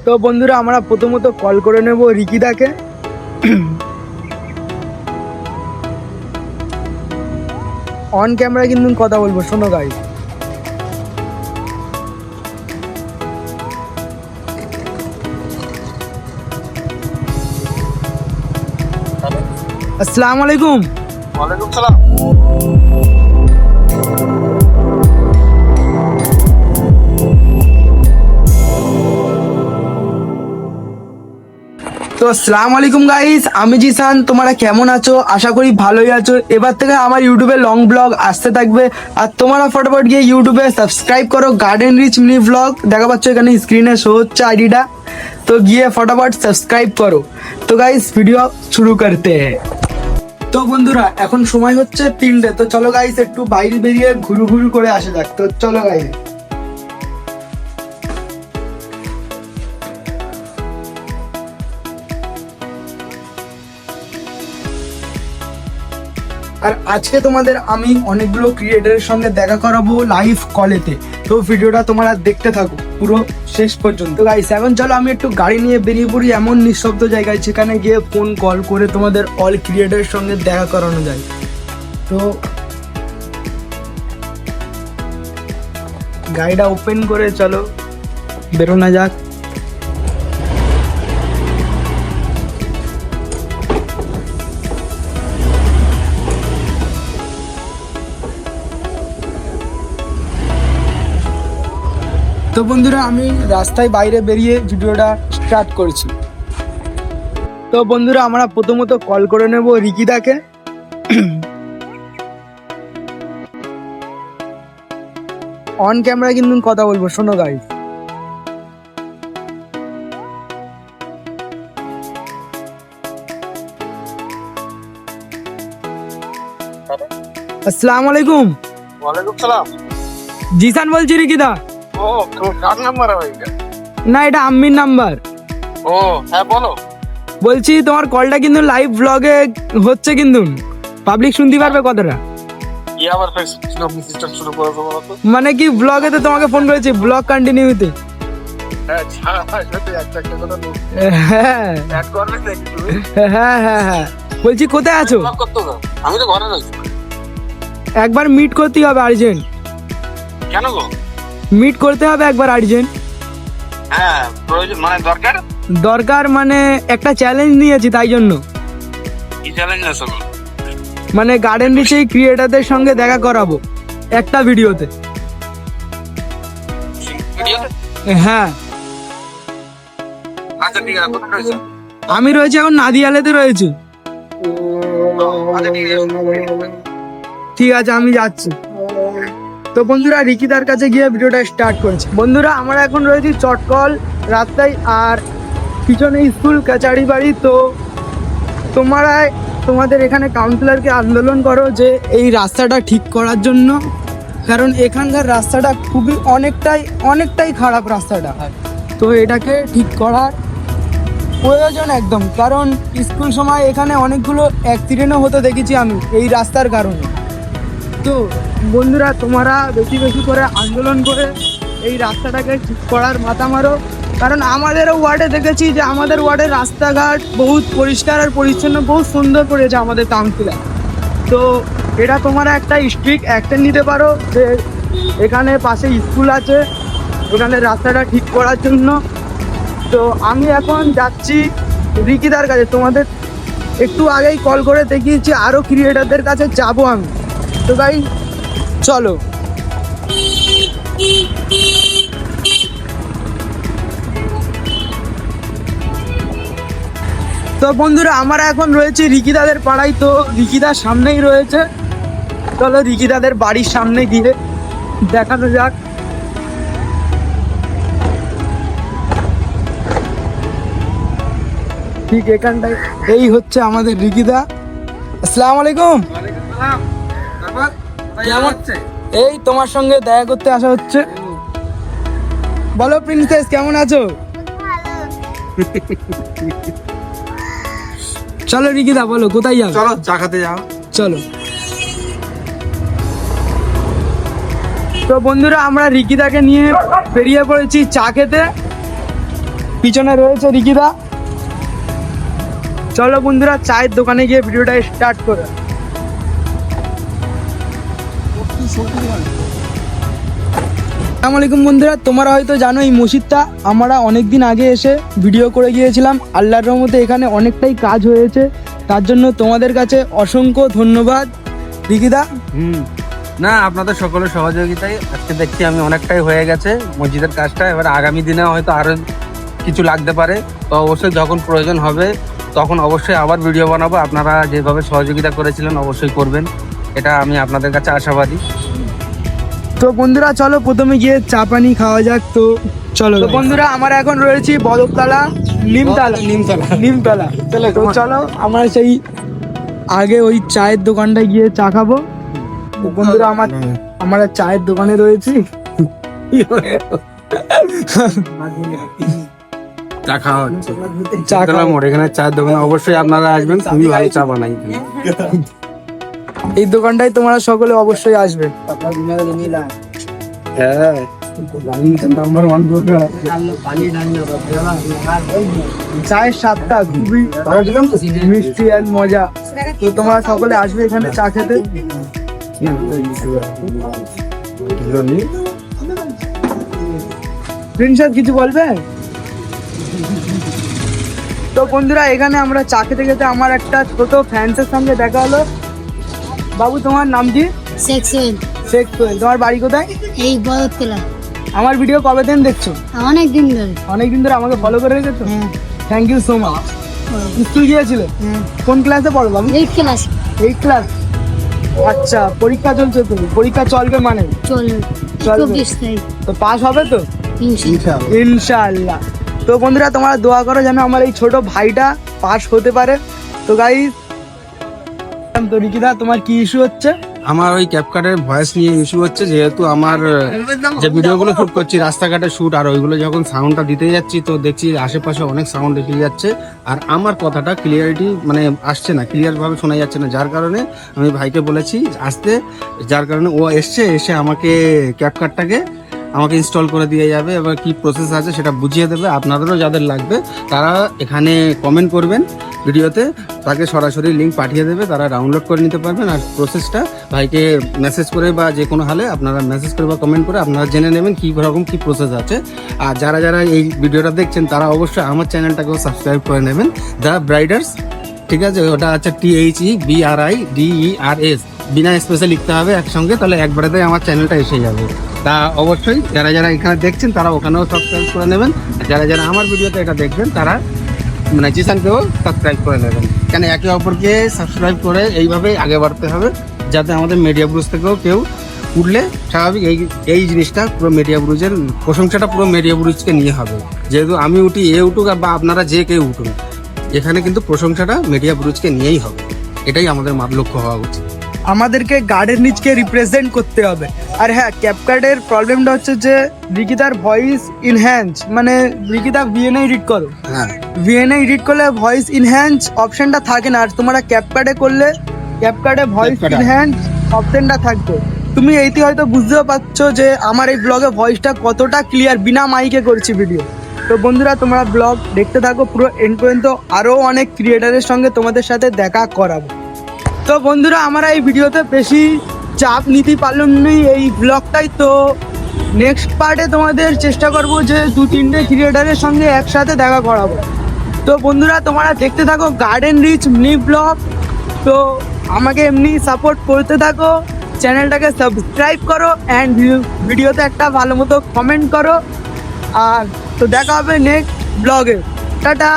তো বন্ধুরা আমরা প্রথমত কল করে নেব রিকিদাকে। অন ক্যামেরা কিন্তু কথা বলবো, শোনো গাইস। আসসালামু আলাইকুম। ওয়ালাইকুম সালাম। তো আসসালামু আলাইকুম গাইস, আমি জিসান। তোমরা কেমন আছো? আশা করি ভালোই আছো। এবার থেকে আমার ইউটিউবে লং ব্লগ আসতে থাকবে, আর তোমরা ফটাফট গিয়ে ইউটিউবে সাবস্ক্রাইব করো গার্ডেন রিচ মিনি ব্লগ। দেখা পাচ্ছ এখানে স্ক্রিনে শো হচ্ছে আইডিটা, তো গিয়ে ফটাফট সাবস্ক্রাইব করো। তো গাইস ভিডিও শুরু করতে হ্যায়। তো বন্ধুরা এখন সময় হচ্ছে 3টে। তো চলো গাইস একটু বাইরে বেরিয়ে ঘুরু ঘুরু করে আসা যাক। তো চলো গাইস। আর আজকে তোমাদের আমি অনেকগুলো ক্রিয়েটারের সঙ্গে দেখা করাবো লাইভ কলেতে। তো ভিডিওটা তোমরা দেখতে থাকো পুরো শেষ পর্যন্ত। গাইস এখন চলো আমি একটু গাড়ি নিয়ে বেরিয়ে পড়ি এমন নিঃশব্দ জায়গায় যেখানে গিয়ে ফোন কল করে তোমাদের অল ক্রিয়েটারের সঙ্গে দেখা করানো যায়। তো গাড়িটা ওপেন করে চলো বেরোনো যাক। তো বন্ধুরা আমি রাস্তায় বাইরে বেরিয়ে ভিডিওটা স্টার্ট করেছি। তো বন্ধুরা আমরা প্রথমত কল করে নেব রিকিদাকে। অন ক্যামেরা কিন্তু কথা বলবো, শোনো গাইস। আসসালামু আলাইকুম। ওয়ালাইকুম সালাম। জিসান বলছি রিকিদা। ও কার নাম্বার ভাই? না এটা আম্মির নাম্বার। ও হ্যাঁ বলো। বলছি তোমার কলটা কিন্তু লাইভ ব্লগে হচ্ছে, কিন্তু পাবলিক শুনতে পারবে কথাটা। কি আবার সিস্টেম শুরু করেছো বলো তো? মানে কি ব্লগে তো তোমাকে ফোন করেছি, ব্লগ কন্টিনিউতে। হ্যাঁ সেটাই একটা কথা বল। হ্যাঁ অ্যাড করবে নাকি তুমি? হ্যাঁ হ্যাঁ হ্যাঁ। বলছি কোথায় আছো? ব্লগ করতে দাও। আমি তো ঘরে রয়েছি। একবার মিট করতে হবে আর্জেন্ট। কেন গো? মিট করতে হবে একবার আর্জেন্ট। হ্যাঁ প্রয়োজন মানে দরকার। দরকার মানে একটা চ্যালেঞ্জ নিয়েছি তাই জন্য। কি চ্যালেঞ্জ আছে গো? মানে গার্ডেন রিচে ক্রিয়েটারদের সঙ্গে দেখা করাবো একটা ভিডিওতে। ভিডিওতে? হ্যাঁ আচ্ছা ঠিক আছে, কোথায় রয়েছে? আমি রয়েছি এখন নাদিয়ালেতে রয়েছি। আচ্ছা ঠিক আছে। ঠিক আছে আমি যাচ্ছি। তো বন্ধুরা রিকিদার কাছে গিয়ে ভিডিওটা স্টার্ট করেছি। বন্ধুরা আমরা এখন রয়েছি চটকল রাস্তায়, আর পিছনে স্কুল কাচারি বাড়ি। তো তোমাদের এখানে কাউন্সিলরকে আন্দোলন করো যে এই রাস্তাটা ঠিক করার জন্য, কারণ এখানকার রাস্তাটা খুবই অনেকটাই খারাপ রাস্তাটা। তো এটাকে ঠিক করার প্রয়োজন একদম, কারণ স্কুল সময় এখানে অনেকগুলো অ্যাক্সিডেন্টও হতে দেখেছি আমি এই রাস্তার কারণে। তো বন্ধুরা তোমরা বেশি বেশি করে আন্দোলন করে এই রাস্তাটাকে ঠিক করার মাথা মারো, কারণ আমাদেরও ওয়ার্ডে দেখেছি যে আমাদের ওয়ার্ডের রাস্তাঘাট বহুত পরিষ্কার আর পরিচ্ছন্ন, বহুত সুন্দর করেছে আমাদের কাউন্সিলর। তো এটা তোমরা একটা স্ট্রিক্ট অ্যাকশন নিতে পারো যে এখানে পাশে স্কুল আছে, ওখানে রাস্তাটা ঠিক করার জন্য। তো আমি এখন যাচ্ছি রিকিদার কাছে। তোমাদের একটু আগেই কল করে দেখিয়েছি, আরও ক্রিয়েটারদের কাছে যাবো আমি। তো ভাই চলো। তো বন্ধুরা আমরা এখন রয়েছে রিকিদাদের পাড়ায়। তো রিকিদার সামনেই রয়েছে, চলো রিকিদাদের বাড়ির সামনে গিয়ে দেখানো যাক। ঠিক এখানটায় এই হচ্ছে আমাদের রিকিদা। আসসালামু আলাইকুম। কেমন? এই তোমার সঙ্গে দেখা করতে আসা হচ্ছে। বলো প্রিন্সেস কেমন আছো? চলো রিকিদা বলো কোথায় যাও? চলো চা খেতে যাও। চলো। তো বন্ধুরা আমরা রিকিদাকে নিয়ে বেরিয়ে পড়েছি চা খেতে। পিছনে রয়েছে রিকিদা। চলো বন্ধুরা চায়ের দোকানে গিয়ে ভিডিওটা স্টার্ট করে। আসসালামু আলাইকুম বন্ধুরা, তোমরা হয়তো জানো এই মসজিদটা আমরা অনেক দিন আগে এসে ভিডিও করে গিয়েছিলাম। আল্লাহর রহমতে এখানে অনেকটাই কাজ হয়েছে, তার জন্য তোমাদের কাছে অসংখ্য ধন্যবাদ। রিকিদা না, আপনাদের সকলের সহযোগিতায় আজকে দেখছি আমি অনেকটাই হয়ে গেছে মসজিদের কাজটা। এবার আগামী দিনে হয়তো আরো কিছু লাগতে পারে, তো অবশ্যই যখন প্রয়োজন হবে তখন অবশ্যই আবার ভিডিও বানাবো। আপনারা যেভাবে সহযোগিতা করেছিলেন অবশ্যই করবেন, এটা আমি আপনাদের কাছে আশাবাদী। তো বন্ধুরা চলো প্রথমে গিয়ে চা পানি খাওয়া যাক। তো চলো তো বন্ধুরা, আমরা এখন রয়েছি বদরতলা নিমতলা। তো চলো আমরা সেই আগে ওই চায়ের দোকানটায় গিয়ে চা খাবো। তো বন্ধুরা আমরা চায়ের দোকানে রয়েছি। চা খাওয়া হচ্ছে, চা খাবো। এখানে চায়ের দোকানে অবশ্যই আপনারা আসবেন, খুবই ভালো চা বানাই। এই দোকানটায় তোমরা সকলে অবশ্যই আসবে। হ্যাঁ, নাম্বার 1 চায়ের স্বাদটা খুবই মিষ্টি আর মজা। তো তোমরা সকলে আসবে এখানে চা খেতে। প্রিন্সেস কিছু বলবে? তো বন্ধুরা এখানে আমরা চা খেতে খেতে আমার একটা ছোট ফ্যান্সের সঙ্গে দেখা হলো। বাবু তোমার নাম কি? শেখ সোহেল। শেখ সোহেল। তোমার বাড়ি কোথায়? এই বদরতলা। আমার ভিডিও কবে দিন দেখছো? অনেক দিন ধরে। অনেকদিন ধরে আমাকে ফলো করে রেখেছো। হ্যাঁ thank you so much. School গিয়েছিলে? হ্যাঁ। কোন ক্লাসে পড়ো বাবু? 8 ক্লাস। 8 ক্লাস। আচ্ছা, পরীক্ষা চলছে তো? পরীক্ষা চলবে মানে? চলবে। চলবে। 24 তারিখ। তো পাস হবে তো? ইনশাআল্লাহ। ইনশাআল্লাহ। তো বন্ধুরা তোমরা দোয়া করো যেন আমার এই ছোট ভাইটা পাস হতে পারে। তো গাইস, তো রিকিদা তোমার কি ইস্যু হচ্ছে? আমার ওই ক্যাপকাটের ভয়েস নিয়ে ইস্যু হচ্ছে, যেহেতু আমার যে ভিডিওগুলো শুট করছি রাস্তাঘাটে শুট, আর ওইগুলো যখন সাউন্ডটা দিতে যাচ্ছি তো দেখছি আশেপাশে অনেক সাউন্ড এসে যাচ্ছে, আর আমার কথাটা ক্লিয়ারিটি মানে আসছে না, ক্লিয়ার ভাবে শোনা যাচ্ছে না। যার কারণে আমি ভাইকে বলেছি আসতে, যার কারণে ও এসে আমাকে ক্যাপকাটটাকে আমাকে ইনস্টল করে দিয়ে যাবে। এবার কি প্রসেস আছে সেটা বুঝিয়ে দেবে। আপনাদেরও যাদের লাগবে তারা এখানে কমেন্ট করবেন ভিডিওতে, তাকে সরাসরি লিঙ্ক পাঠিয়ে দেবে, তারা ডাউনলোড করে নিতে পারবেন। আর প্রসেসটা ভাইকে মেসেজ করে বা যে কোনো হালে আপনারা মেসেজ করে বা কমেন্ট করে আপনারা জেনে নেবেন কী রকম কী প্রসেস আছে। আর যারা যারা এই ভিডিওটা দেখছেন তারা অবশ্যই আমার চ্যানেলটাকেও সাবস্ক্রাইব করে নেবেন, দ্য ব্রাইডার্স। ঠিক আছে, ওটা আছে THEBRIDERS, বিনা স্পেসে লিখতে হবে একসঙ্গে, তাহলে একবারেতে আমার চ্যানেলটা এসে যাবে। তা অবশ্যই যারা যারা এখানে দেখছেন তারা ওখানেও সাবস্ক্রাইব করে নেবেন, আর যারা যারা আমার ভিডিওতে এটা দেখবেন তারা মানে জিসানকেও সাবস্ক্রাইব করে নেবেন। কেন একে অপরকে সাবস্ক্রাইব করে এইভাবেই আগে বাড়তে হবে, যাতে আমাদের মিডিয়া ব্রুজ থেকেও কেউ উঠলে স্বাভাবিক এই জিনিসটা পুরো মিডিয়া ব্রুজের প্রশংসাটা পুরো মিডিয়া ব্রুজকে নিয়ে হবে। যেহেতু আমি উঠি, উঠুক বা আপনারা যে কেউ উঠুন, এখানে কিন্তু প্রশংসাটা মিডিয়া ব্রুজকে নিয়েই হবে। এটাই আমাদের লক্ষ্য হওয়া উচিত। আমাদেরকে গার্ডের নিচকে রিপ্রেজেন্ট করতে হবে। আর হ্যাঁ, ক্যাপকার্ডের প্রবলেমটা হচ্ছে যে রিকিদার ভয়েস ইনহ্যান্স, মানে রিকিদা ভিএনআই এডিট করো, হ্যাঁ, ভিএনআই এডিট করলে ভয়েস ইনহ্যান্স অপশনটা থাকে না। আর তোমরা ক্যাপকার্ডে করলে ক্যাপকার্ডে ভয়েস CapCut ইনহ্যান্স অপশনটা থাকবে। তুমি এইটি হয়তো বুঝতেও পারছো যে আমার এই ব্লগে ভয়েসটা কতটা ক্লিয়ার, বিনা মাইকে করছি ভিডিও। তো বন্ধুরা তোমরা ব্লগ দেখতে থাকো পুরো এন্ড পর্যন্ত, আরও অনেক ক্রিয়েটারের সঙ্গে তোমাদের সাথে দেখা করাবো। তো বন্ধুরা আমরা এই ভিডিওতে বেশি চাপ নিতে পারলাম না এই ব্লগটাই। তো নেক্সট পার্টে তোমাদের চেষ্টা করব যে 2-3টে ক্রিয়েটারের সঙ্গে একসাথে দেখা করাবো। তো বন্ধুরা তোমরা দেখতে থাকো গার্ডেন রিচ মিনি ব্লগ। তো আমাকে এমনি সাপোর্ট করতে থাকো, চ্যানেলটাকে সাবস্ক্রাইব করো অ্যান্ড ভিডিওতে একটা ভালো মতো কমেন্ট করো। আর তো দেখা হবে নেক্সট ব্লগে। টাটা।